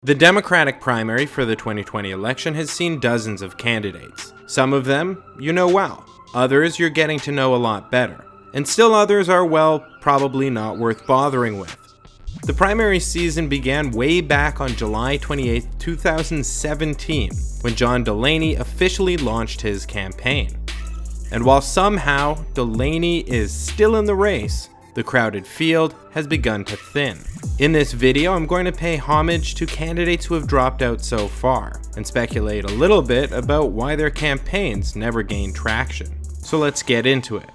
The Democratic primary for the 2020 election has seen dozens of candidates. Some of them you know well, others you're getting to know a lot better, and still others are, well, probably not worth bothering with. The primary season began way back on July 28, 2017, when John Delaney officially launched his campaign. And while somehow Delaney is still in the race, the crowded field has begun to thin. In this video, I'm going to pay homage to candidates who have dropped out so far, and speculate a little bit about why their campaigns never gained traction. So let's get into it.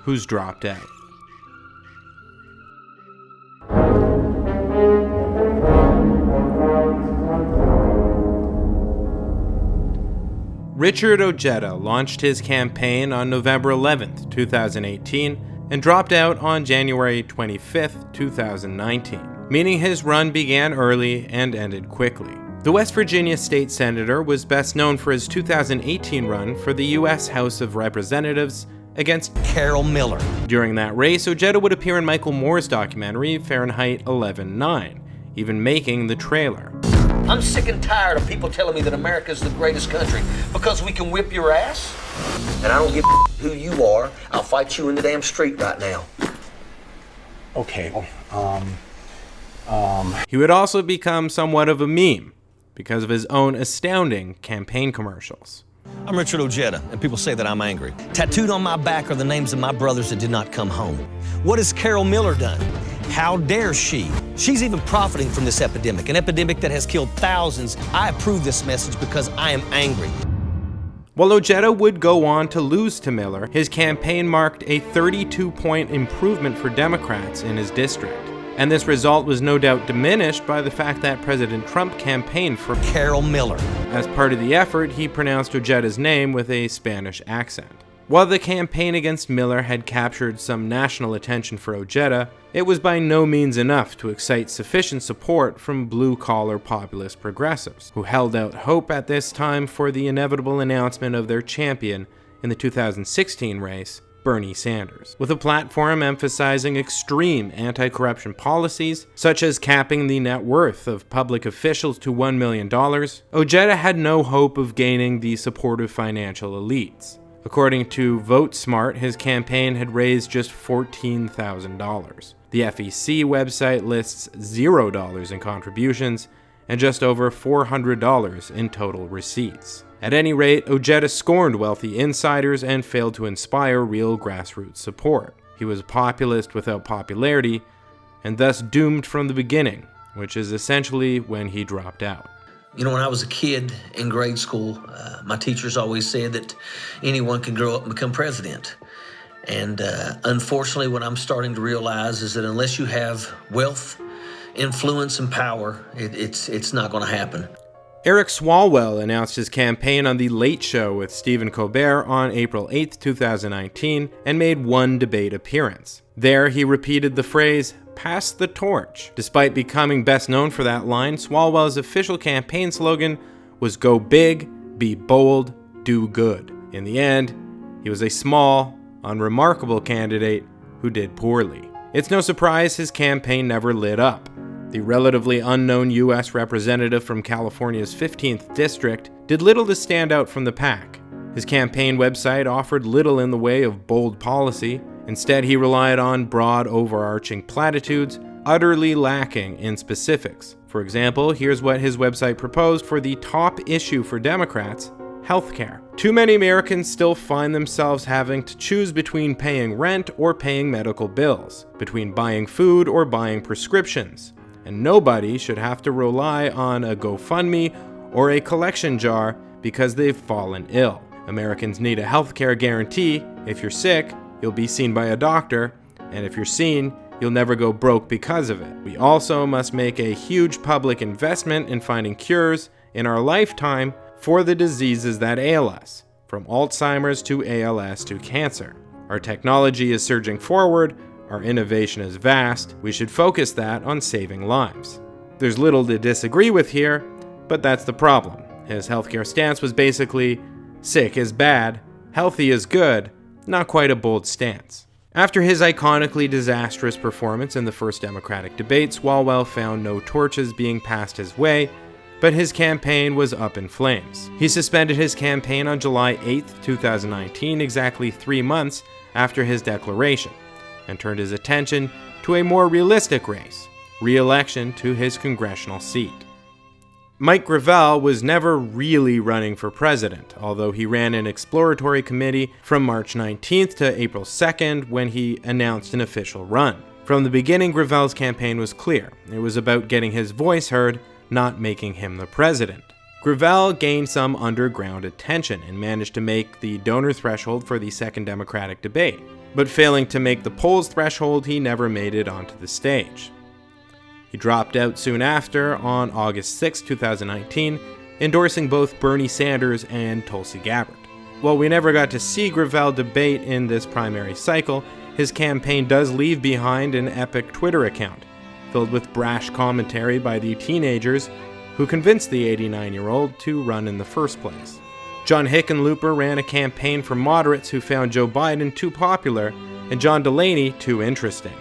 Who's dropped out? Richard Ojeda launched his campaign on November 11, 2018, and dropped out on January 25, 2019, meaning his run began early and ended quickly. The West Virginia state senator was best known for his 2018 run for the U.S. House of Representatives against Carol Miller. During that race, Ojeda would appear in Michael Moore's documentary Fahrenheit 11/9, even making the trailer. I'm sick and tired of people telling me that America's the greatest country because we can whip your ass. And I don't give a who you are. I'll fight you in the damn street right now. Okay, He would also become somewhat of a meme because of his own astounding campaign commercials. I'm Richard Ojeda, and people say that I'm angry. Tattooed on my back are the names of my brothers that did not come home. What has Carol Miller done? How dare she? She's even profiting from this epidemic, an epidemic that has killed thousands. I approve this message because I am angry. While Ojeda would go on to lose to Miller, his campaign marked a 32-point improvement for Democrats in his district. And this result was no doubt diminished by the fact that President Trump campaigned for Carol Miller. As part of the effort, he pronounced Ojeda's name with a Spanish accent. While the campaign against Miller had captured some national attention for Ojeda, it was by no means enough to excite sufficient support from blue-collar populist progressives, who held out hope at this time for the inevitable announcement of their champion in the 2016 race, Bernie Sanders. With a platform emphasizing extreme anti-corruption policies, such as capping the net worth of public officials to $1 million, Ojeda had no hope of gaining the support of financial elites. According to VoteSmart, his campaign had raised just $14,000. The FEC website lists $0 in contributions and just over $400 in total receipts. At any rate, Ojeda scorned wealthy insiders and failed to inspire real grassroots support. He was a populist without popularity, and thus doomed from the beginning, which is essentially when he dropped out. You know, when I was a kid in grade school, my teachers always said that anyone can grow up and become president. And unfortunately, what I'm starting to realize is that unless you have wealth, influence, and power, it's not going to happen. Eric Swalwell announced his campaign on The Late Show with Stephen Colbert on April 8, 2019, and made one debate appearance. There, he repeated the phrase, "Pass the torch." Despite becoming best known for that line, Swalwell's official campaign slogan was "Go big, be bold, do good." In the end, he was a small, unremarkable candidate who did poorly. It's no surprise his campaign never lit up. The relatively unknown U.S. representative from California's 15th district did little to stand out from the pack. His campaign website offered little in the way of bold policy. Instead, he relied on broad, overarching platitudes, utterly lacking in specifics. For example, here's what his website proposed for the top issue for Democrats: healthcare. Too many Americans still find themselves having to choose between paying rent or paying medical bills, between buying food or buying prescriptions. And nobody should have to rely on a GoFundMe or a collection jar because they've fallen ill. Americans need a healthcare guarantee. If you're sick, you'll be seen by a doctor, and if you're seen, you'll never go broke because of it. We also must make a huge public investment in finding cures in our lifetime for the diseases that ail us, from Alzheimer's to ALS to cancer. Our technology is surging forward, our innovation is vast, we should focus that on saving lives. There's little to disagree with here, but that's the problem. His healthcare stance was basically, sick is bad, healthy is good, not quite a bold stance. After his iconically disastrous performance in the first Democratic debate, Swalwell found no torches being passed his way, but his campaign was up in flames. He suspended his campaign on July 8, 2019, exactly 3 months after his declaration, and turned his attention to a more realistic race, re-election to his congressional seat. Mike Gravel was never really running for president, although he ran an exploratory committee from March 19th to April 2nd when he announced an official run. From the beginning, Gravel's campaign was clear. It was about getting his voice heard, not making him the president. Gravel gained some underground attention and managed to make the donor threshold for the second Democratic debate, but failing to make the polls threshold, he never made it onto the stage. He dropped out soon after on August 6, 2019, endorsing both Bernie Sanders and Tulsi Gabbard. While we never got to see Gravel debate in this primary cycle, his campaign does leave behind an epic Twitter account, filled with brash commentary by the teenagers who convinced the 89-year-old to run in the first place. John Hickenlooper ran a campaign for moderates who found Joe Biden too popular and John Delaney too interesting.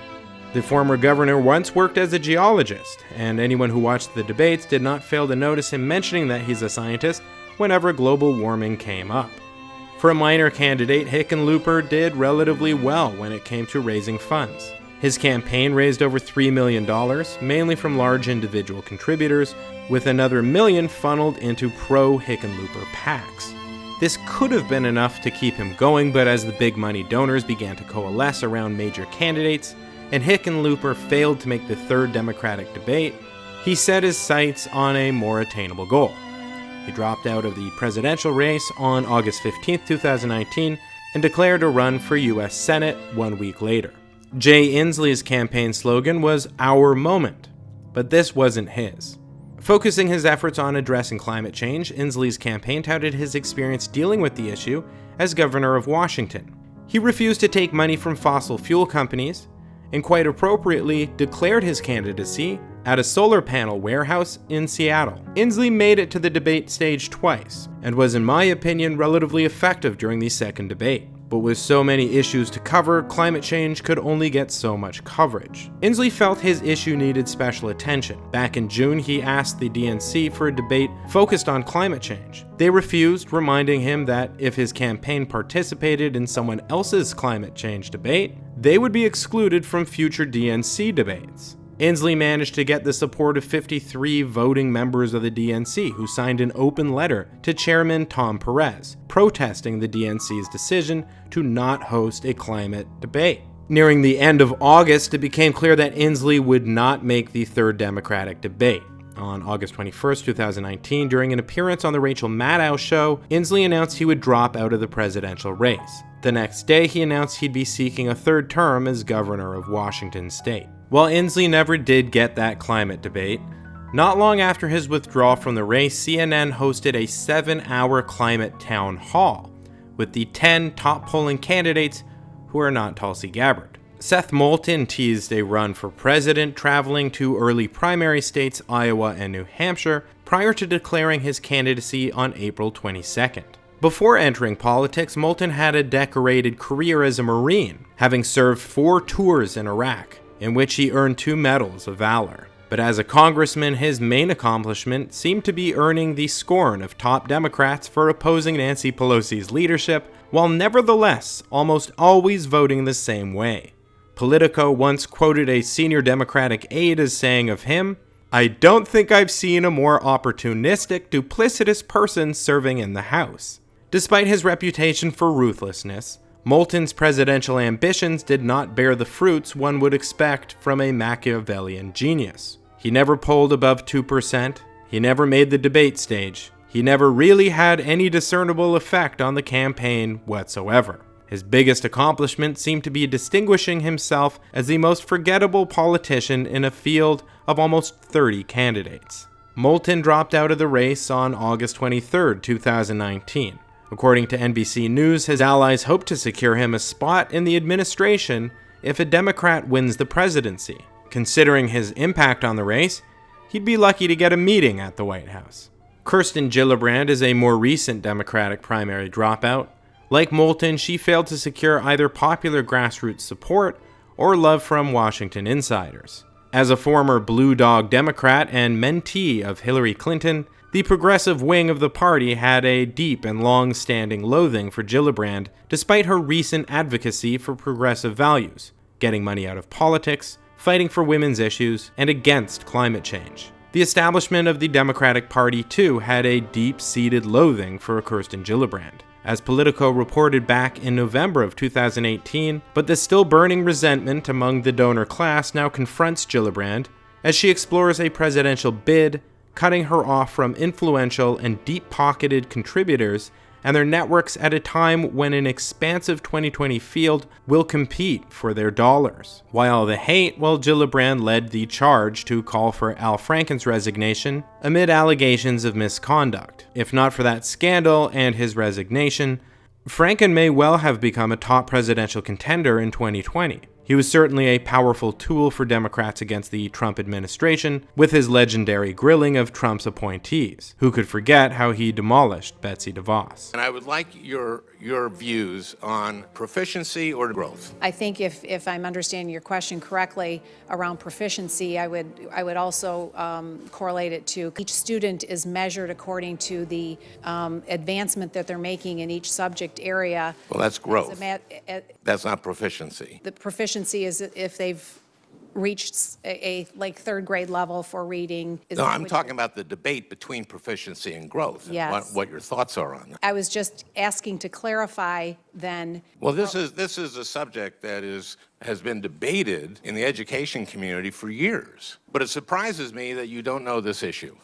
The former governor once worked as a geologist, and anyone who watched the debates did not fail to notice him mentioning that he's a scientist whenever global warming came up. For a minor candidate, Hickenlooper did relatively well when it came to raising funds. His campaign raised over $3 million, mainly from large individual contributors, with another $1 million funneled into pro-Hickenlooper PACs. This could have been enough to keep him going, but as the big money donors began to coalesce around major candidates, and Hickenlooper failed to make the third Democratic debate, he set his sights on a more attainable goal. He dropped out of the presidential race on August 15, 2019, and declared a run for U.S. Senate 1 week later. Jay Inslee's campaign slogan was "Our Moment," but this wasn't his. Focusing his efforts on addressing climate change, Inslee's campaign touted his experience dealing with the issue as governor of Washington. He refused to take money from fossil fuel companies, and quite appropriately declared his candidacy at a solar panel warehouse in Seattle. Inslee made it to the debate stage twice, and was in my opinion relatively effective during the second debate. But with so many issues to cover, climate change could only get so much coverage. Inslee felt his issue needed special attention. Back in June, he asked the DNC for a debate focused on climate change. They refused, reminding him that if his campaign participated in someone else's climate change debate, they would be excluded from future DNC debates. Inslee managed to get the support of 53 voting members of the DNC who signed an open letter to Chairman Tom Perez, protesting the DNC's decision to not host a climate debate. Nearing the end of August, it became clear that Inslee would not make the third Democratic debate. On August 21, 2019, during an appearance on The Rachel Maddow Show, Inslee announced he would drop out of the presidential race. The next day, he announced he'd be seeking a third term as governor of Washington state. While Inslee never did get that climate debate, not long after his withdrawal from the race, CNN hosted a 7-hour climate town hall with the 10 top polling candidates who are not Tulsi Gabbard. Seth Moulton teased a run for president, traveling to early primary states Iowa and New Hampshire prior to declaring his candidacy on April 22nd. Before entering politics, Moulton had a decorated career as a Marine, having served 4 tours in Iraq, in which he earned 2 medals of valor. But as a congressman, his main accomplishment seemed to be earning the scorn of top Democrats for opposing Nancy Pelosi's leadership, while nevertheless almost always voting the same way. Politico once quoted a senior Democratic aide as saying of him, "I don't think I've seen a more opportunistic, duplicitous person serving in the House." Despite his reputation for ruthlessness, Moulton's presidential ambitions did not bear the fruits one would expect from a Machiavellian genius. He never polled above 2%, he never made the debate stage, he never really had any discernible effect on the campaign whatsoever. His biggest accomplishment seemed to be distinguishing himself as the most forgettable politician in a field of almost 30 candidates. Moulton dropped out of the race on August 23, 2019. According to NBC News, his allies hope to secure him a spot in the administration if a Democrat wins the presidency. Considering his impact on the race, he'd be lucky to get a meeting at the White House. Kirsten Gillibrand is a more recent Democratic primary dropout. Like Moulton, she failed to secure either popular grassroots support or love from Washington insiders. As a former Blue Dog Democrat and mentee of Hillary Clinton, the progressive wing of the party had a deep and long-standing loathing for Gillibrand, despite her recent advocacy for progressive values, getting money out of politics, fighting for women's issues, and against climate change. The establishment of the Democratic Party, too, had a deep-seated loathing for Kirsten Gillibrand. As Politico reported back in November of 2018, but the still burning resentment among the donor class now confronts Gillibrand as she explores a presidential bid, cutting her off from influential and deep-pocketed contributors and their networks at a time when an expansive 2020 field will compete for their dollars. While the hate, Gillibrand led the charge to call for Al Franken's resignation amid allegations of misconduct. If not for that scandal and his resignation, Franken may well have become a top presidential contender in 2020. He was certainly a powerful tool for Democrats against the Trump administration, with his legendary grilling of Trump's appointees. Who could forget how he demolished Betsy DeVos? And I would like your views on proficiency or growth. I think if I'm understanding your question correctly around proficiency, I would also correlate it to each student is measured according to the advancement that they're making in each subject area. Well, that's growth. That's not proficiency. The proficiency is if they've reached a third grade level for reading. No, I'm talking about the debate between proficiency and growth. Yes. And what your thoughts are on that. I was just asking to clarify then. Well, this is a subject that has been debated in the education community for years. But it surprises me that you don't know this issue.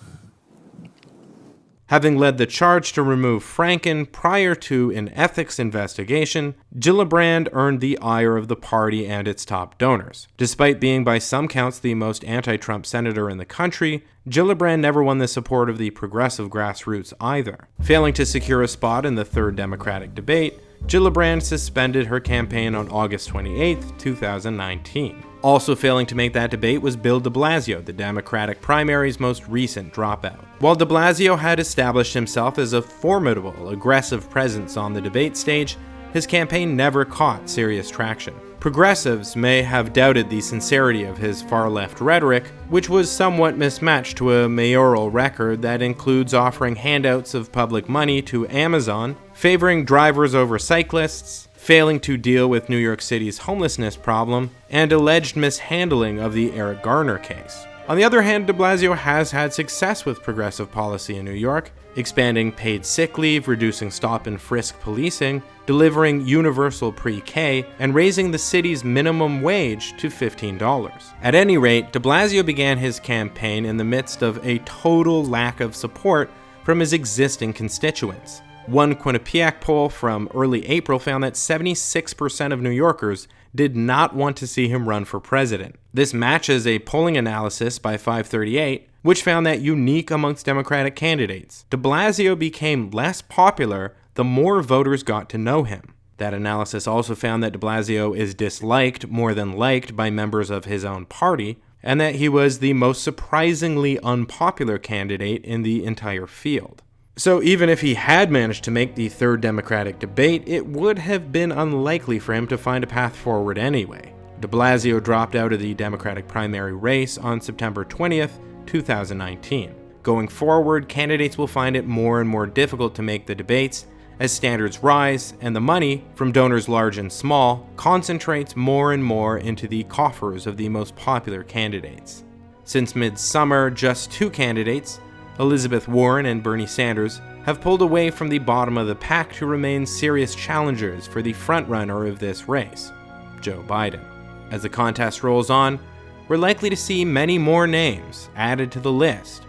Having led the charge to remove Franken prior to an ethics investigation, Gillibrand earned the ire of the party and its top donors. Despite being by some counts the most anti-Trump senator in the country, Gillibrand never won the support of the progressive grassroots either. Failing to secure a spot in the third Democratic debate, Gillibrand suspended her campaign on August 28, 2019. Also failing to make that debate was Bill de Blasio, the Democratic primary's most recent dropout. While de Blasio had established himself as a formidable, aggressive presence on the debate stage, his campaign never caught serious traction. Progressives may have doubted the sincerity of his far-left rhetoric, which was somewhat mismatched to a mayoral record that includes offering handouts of public money to Amazon, favoring drivers over cyclists, failing to deal with New York City's homelessness problem, and alleged mishandling of the Eric Garner case. On the other hand, de Blasio has had success with progressive policy in New York, expanding paid sick leave, reducing stop and frisk policing, delivering universal pre-K, and raising the city's minimum wage to $15. At any rate, de Blasio began his campaign in the midst of a total lack of support from his existing constituents. One Quinnipiac poll from early April found that 76% of New Yorkers did not want to see him run for president. This matches a polling analysis by 538, which found that unique amongst Democratic candidates, de Blasio became less popular the more voters got to know him. That analysis also found that de Blasio is disliked more than liked by members of his own party, and that he was the most surprisingly unpopular candidate in the entire field. So even if he had managed to make the third Democratic debate, it would have been unlikely for him to find a path forward anyway. De Blasio dropped out of the Democratic primary race on September 20th, 2019. Going forward, candidates will find it more and more difficult to make the debates as standards rise and the money, from donors large and small, concentrates more and more into the coffers of the most popular candidates. Since midsummer, just two candidates, Elizabeth Warren and Bernie Sanders, have pulled away from the bottom of the pack to remain serious challengers for the frontrunner of this race, Joe Biden. As the contest rolls on, we're likely to see many more names added to the list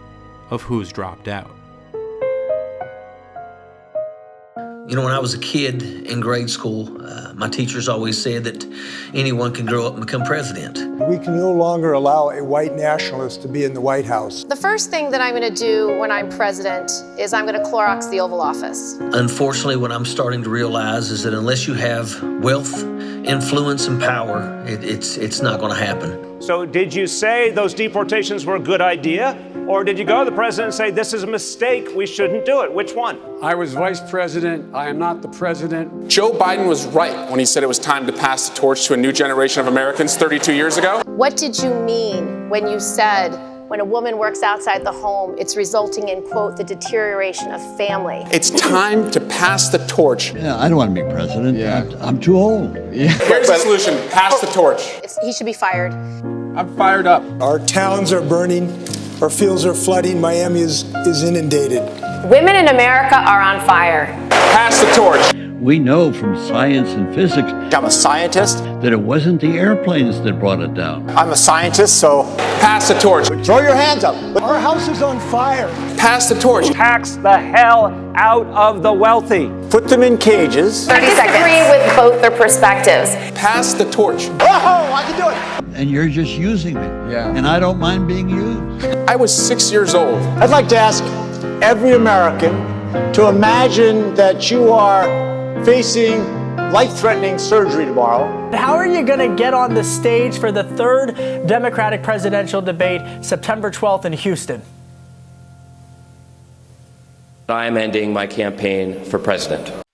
of who's dropped out. You know, when I was a kid in grade school, my teachers always said that anyone can grow up and become president. We can no longer allow a white nationalist to be in the White House. The first thing that I'm going to do when I'm president is I'm going to Clorox the Oval Office. Unfortunately, what I'm starting to realize is that unless you have wealth, influence, and power, it's not going to happen. So did you say those deportations were a good idea? Or did you go to the president and say, this is a mistake, we shouldn't do it? Which one? I was vice president. I am not the president. Joe Biden was right when he said it was time to pass the torch to a new generation of Americans 32 years ago. What did you mean when you said, when a woman works outside the home, it's resulting in, quote, the deterioration of family. It's time to pass the torch. Yeah, I don't want to be president. Yeah. I'm too old. Yeah. Here's the solution. Pass the torch. He should be fired. I'm fired up. Our towns are burning, our fields are flooding, Miami is inundated. Women in America are on fire. Pass the torch. We know from science and physics, I'm a scientist, that it wasn't the airplanes that brought it down. I'm a scientist, so pass the torch. Throw your hands up. Our house is on fire. Pass the torch. Tax the hell out of the wealthy. Put them in cages. 30 seconds. I disagree with both their perspectives. Pass the torch. Oh, I can do it. And you're just using me. Yeah. And I don't mind being used. I was 6 years old. I'd like to ask every American to imagine that you are facing life-threatening surgery tomorrow. How are you going to get on the stage for the third Democratic presidential debate September 12th in Houston? I am ending my campaign for president.